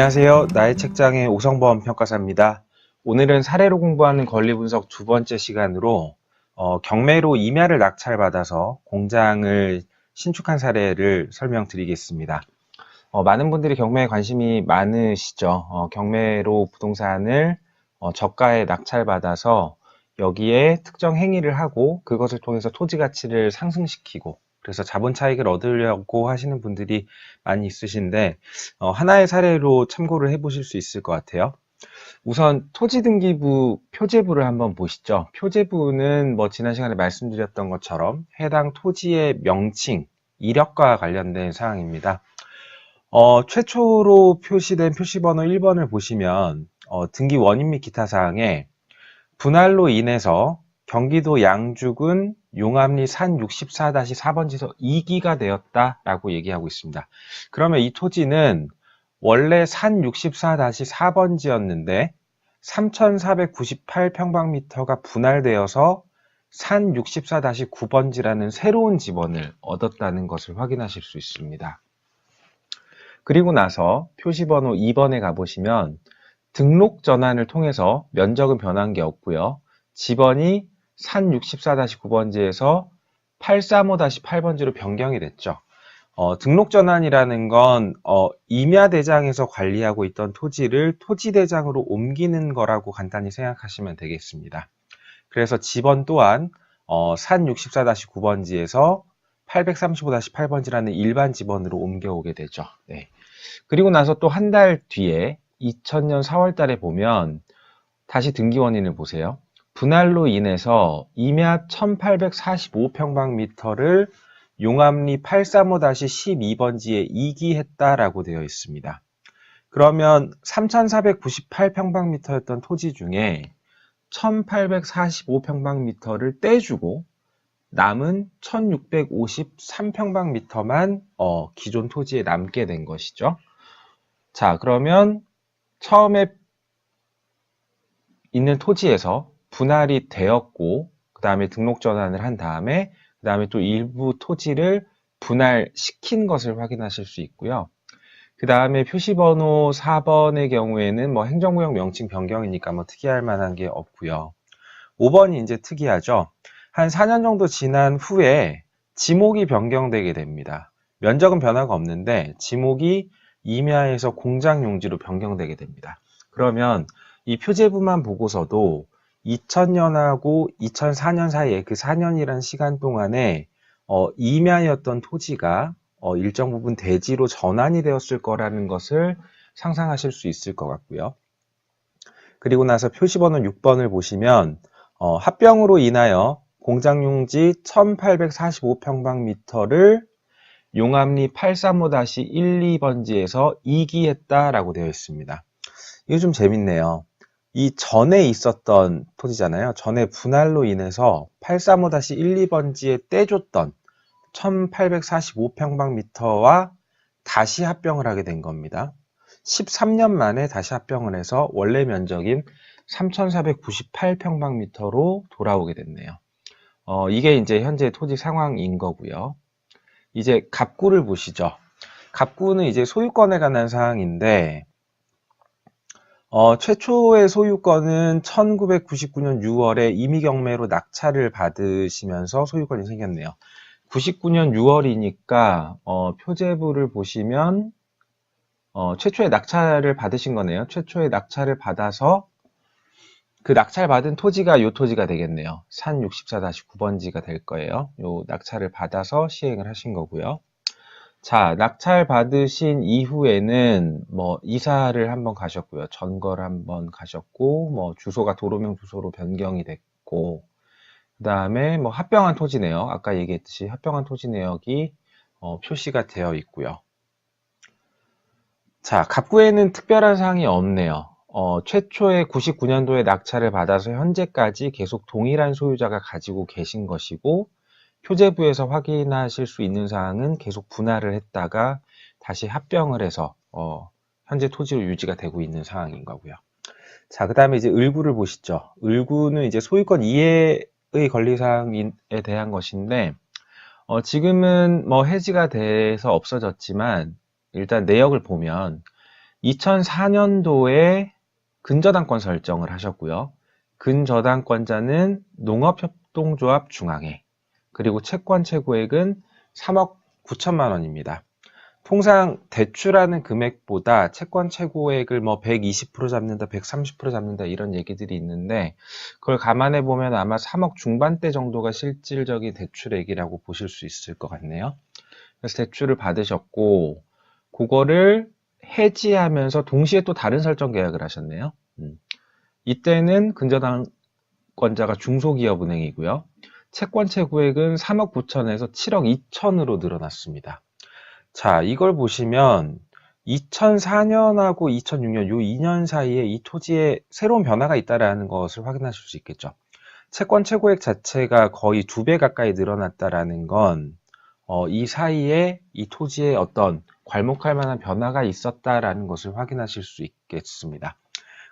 안녕하세요. 나의 책장의 오성범 평가사입니다. 오늘은 사례로 공부하는 권리 분석 두 번째 시간으로 경매로 임야를 낙찰받아서 공장을 신축한 사례를 설명드리겠습니다. 많은 분들이 경매에 관심이 많으시죠. 경매로 부동산을 저가에 낙찰받아서 여기에 특정 행위를 하고 그것을 통해서 토지 가치를 상승시키고 그래서 자본 차익을 얻으려고 하시는 분들이 많이 있으신데 하나의 사례로 참고를 해보실 수 있을 것 같아요. 우선 토지등기부 표제부를 한번 보시죠. 표제부는 지난 시간에 말씀드렸던 것처럼 해당 토지의 명칭, 이력과 관련된 사항입니다. 최초로 표시된 표시번호 1번을 보시면 등기 원인 및 기타 사항에 분할로 인해서 경기도 양주군 용암리 산 64-4번지에서 이기가 되었다라고 얘기하고 있습니다. 그러면 이 토지는 원래 산 64-4번지였는데 3,498평방미터가 분할되어서 산 64-9번지라는 새로운 지번을 얻었다는 것을 확인하실 수 있습니다. 그리고 나서 표시번호 2번에 가보시면 등록 전환을 통해서 면적은 변한 게 없고요. 지번이 산 64-9번지에서 835-8번지로 변경이 됐죠. 등록 전환이라는 건 임야대장에서 관리하고 있던 토지를 토지대장으로 옮기는 거라고 간단히 생각하시면 되겠습니다. 그래서 지번 또한 산 64-9번지에서 835-8번지라는 일반 지번으로 옮겨오게 되죠. 네. 그리고 나서 또 한 달 뒤에 2000년 4월 달에 보면 다시 등기 원인을 보세요. 분할로 인해서 임야 1845평방미터를 용암리 835-12번지에 이기했다라고 되어 있습니다. 그러면 3498평방미터였던 토지 중에 1845평방미터를 떼주고 남은 1653평방미터만 기존 토지에 남게 된 것이죠. 자, 그러면 처음에 있는 토지에서 분할이 되었고 그 다음에 등록 전환을 한 다음에 그 다음에 또 일부 토지를 분할시킨 것을 확인하실 수 있고요. 그 다음에 표시번호 4번의 경우에는 행정구역 명칭 변경이니까 특이할 만한 게 없고요. 5번이 이제 특이하죠. 한 4년 정도 지난 후에 지목이 변경되게 됩니다. 면적은 변화가 없는데 지목이 임야에서 공장 용지로 변경되게 됩니다. 그러면 이 표제부만 보고서도 2000년하고 2004년 사이에 그 4년이란 시간 동안에 임야였던 토지가 일정 부분 대지로 전환이 되었을 거라는 것을 상상하실 수 있을 것 같고요. 그리고 나서 표시번호 6번을 보시면 합병으로 인하여 공장용지 1845평방미터를 용암리 835-12번지에서 이기했다라고 되어 있습니다. 이거 좀 재밌네요. 이 전에 있었던 토지잖아요. 전에 분할로 인해서 835-12번지에 떼줬던 1845평방미터와 다시 합병을 하게 된 겁니다. 13년 만에 다시 합병을 해서 원래 면적인 3498평방미터로 돌아오게 됐네요. 이게 이제 현재 토지 상황인 거고요. 이제 갑구를 보시죠. 갑구는 이제 소유권에 관한 사항인데 최초의 소유권은 1999년 6월에 임의경매로 낙찰을 받으시면서 소유권이 생겼네요. 99년 6월이니까 표제부를 보시면 최초의 낙찰을 받으신 거네요. 최초의 낙찰을 받아서 그 낙찰받은 토지가 요 토지가 되겠네요. 산 64-9번지가 될 거예요. 요 낙찰을 받아서 시행을 하신 거고요. 자, 낙찰 받으신 이후에는 이사를 한번 가셨고요. 전거를 한번 가셨고 주소가 도로명 주소로 변경이 됐고 그 다음에 합병한 토지 내역, 아까 얘기했듯이 합병한 토지 내역이 표시가 되어 있고요. 자, 갑구에는 특별한 사항이 없네요. 최초에 99년도에 낙찰을 받아서 현재까지 계속 동일한 소유자가 가지고 계신 것이고 표제부에서 확인하실 수 있는 사항은 계속 분할을 했다가 다시 합병을 해서 현재 토지로 유지가 되고 있는 상황인 거고요. 자, 그 다음에 이제 을구를 보시죠. 을구는 이제 소유권 이해의 권리사항에 대한 것인데 지금은 해지가 돼서 없어졌지만 일단 내역을 보면 2004년도에 근저당권 설정을 하셨고요. 근저당권자는 농업협동조합 중앙회, 그리고 채권 최고액은 3억 9천만 원입니다. 통상 대출하는 금액보다 채권 최고액을 뭐 120% 잡는다, 130% 잡는다 이런 얘기들이 있는데 그걸 감안해 보면 아마 3억 중반대 정도가 실질적인 대출액이라고 보실 수 있을 것 같네요. 그래서 대출을 받으셨고 그거를 해지하면서 동시에 또 다른 설정 계약을 하셨네요. 이때는 근저당권자가 중소기업은행이고요. 채권 최고액은 3억 9천에서 7억 2천으로 늘어났습니다. 자, 이걸 보시면 2004년하고 2006년 요 2년 사이에 이 토지에 새로운 변화가 있다는 것을 확인하실 수 있겠죠. 채권 최고액 자체가 거의 2배 가까이 늘어났다라는 건 이 사이에 이 토지에 어떤 괄목할 만한 변화가 있었다라는 것을 확인하실 수 있겠습니다.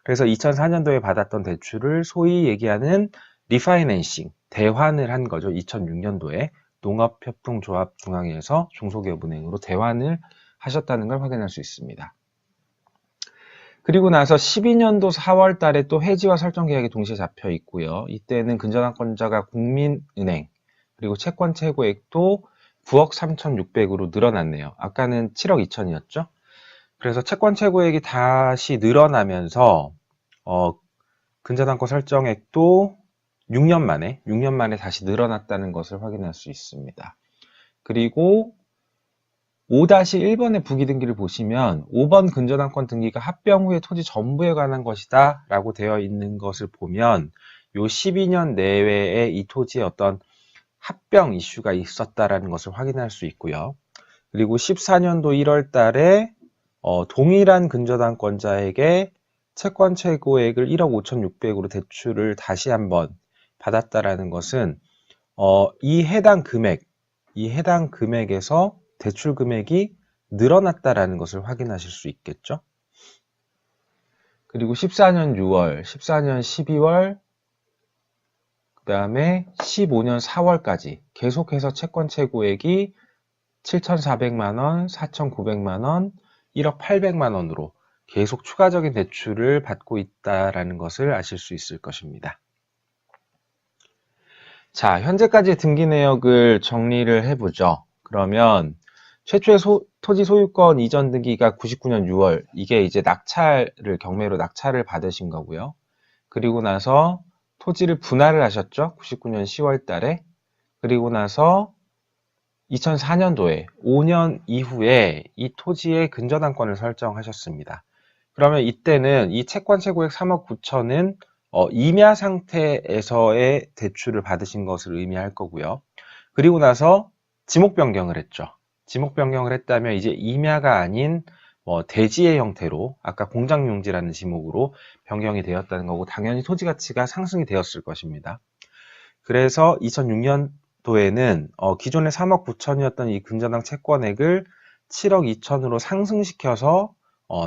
그래서 2004년도에 받았던 대출을 소위 얘기하는 리파이낸싱, 대환을 한 거죠. 2006년도에 농업협동조합 중앙회에서 중소기업은행으로 대환을 하셨다는 걸 확인할 수 있습니다. 그리고 나서 12년도 4월 달에 또 해지와 설정 계약이 동시에 잡혀 있고요. 이때는 근저당권자가 국민은행, 그리고 채권 최고액도 9억 3,600으로 늘어났네요. 아까는 7억 2천이었죠. 그래서 채권 최고액이 다시 늘어나면서 근저당권 설정액도 6년 만에 다시 늘어났다는 것을 확인할 수 있습니다. 그리고 5-1번의 부기등기를 보시면 5번 근저당권 등기가 합병 후에 토지 전부에 관한 것이다 라고 되어 있는 것을 보면 요 12년 내외에 이 토지에 어떤 합병 이슈가 있었다라는 것을 확인할 수 있고요. 그리고 14년도 1월 달에 동일한 근저당권자에게 채권 최고액을 1억 5,600으로 대출을 다시 한번 받았다라는 것은 이 해당 금액에서 대출 금액이 늘어났다라는 것을 확인하실 수 있겠죠. 그리고 14년 6월, 14년 12월, 그 다음에 15년 4월까지 계속해서 채권 최고액이 7,400만 원, 4,900만 원, 1억 800만 원으로 계속 추가적인 대출을 받고 있다라는 것을 아실 수 있을 것입니다. 자, 현재까지 등기 내역을 정리를 해보죠. 그러면 최초의 토지 소유권 이전 등기가 99년 6월, 이게 이제 경매로 낙찰을 받으신 거고요. 그리고 나서 토지를 분할을 하셨죠. 99년 10월 달에. 그리고 나서 2004년도에 5년 이후에 이 토지의 근저당권을 설정하셨습니다. 그러면 이때는 이 채권 최고액 3억 9천은 임야 상태에서의 대출을 받으신 것을 의미할 거고요. 그리고 나서 지목 변경을 했죠. 지목 변경을 했다면 이제 임야가 아닌 대지의 형태로 아까 공장용지라는 지목으로 변경이 되었다는 거고 당연히 토지 가치가 상승이 되었을 것입니다. 그래서 2006년도에는 기존의 3억 9천이었던 이 근저당 채권액을 7억 2천으로 상승시켜서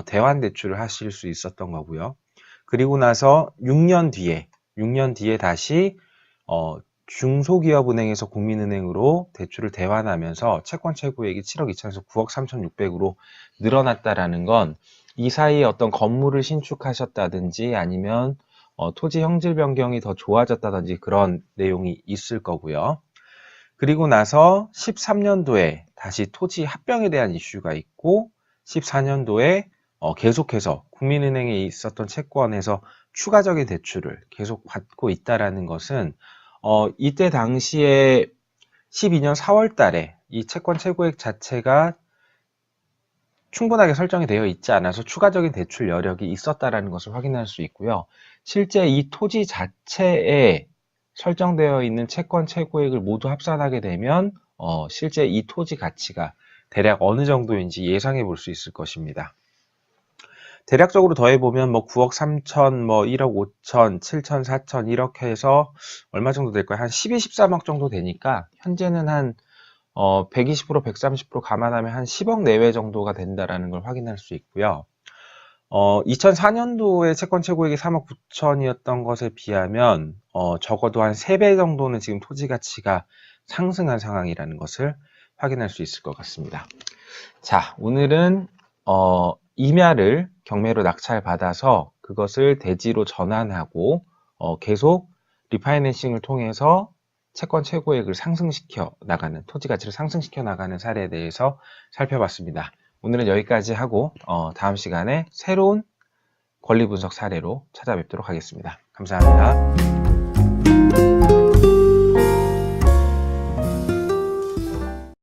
대환 대출을 하실 수 있었던 거고요. 그리고 나서 6년 뒤에 다시 중소기업은행에서 국민은행으로 대출을 대환하면서 채권 최고액이 7억 2천에서 9억 3,600으로 늘어났다라는 건 이 사이에 어떤 건물을 신축하셨다든지 아니면 토지 형질 변경이 더 좋아졌다든지 그런 내용이 있을 거고요. 그리고 나서 13년도에 다시 토지 합병에 대한 이슈가 있고 14년도에 계속해서 국민은행에 있었던 채권에서 추가적인 대출을 계속 받고 있다라는 것은 이때 당시에 12년 4월 달에 이 채권 최고액 자체가 충분하게 설정이 되어 있지 않아서 추가적인 대출 여력이 있었다라는 것을 확인할 수 있고요. 실제 이 토지 자체에 설정되어 있는 채권 최고액을 모두 합산하게 되면 실제 이 토지 가치가 대략 어느 정도인지 예상해 볼 수 있을 것입니다. 대략적으로 더해보면 9억 3천, 1억 5천, 7천, 4천 이렇게 해서 얼마 정도 될까요? 한 12, 13억 정도 되니까 현재는 한 120%, 130% 감안하면 한 10억 내외 정도가 된다라는 걸 확인할 수 있고요. 2004년도에 채권 최고액이 3억 9천이었던 것에 비하면 적어도 한 3배 정도는 지금 토지 가치가 상승한 상황이라는 것을 확인할 수 있을 것 같습니다. 자, 오늘은 임야를 경매로 낙찰받아서 그것을 대지로 전환하고 계속 리파이낸싱을 통해서 채권 최고액을 상승시켜 나가는, 토지 가치를 상승시켜 나가는 사례에 대해서 살펴봤습니다. 오늘은 여기까지 하고 다음 시간에 새로운 권리 분석 사례로 찾아뵙도록 하겠습니다. 감사합니다.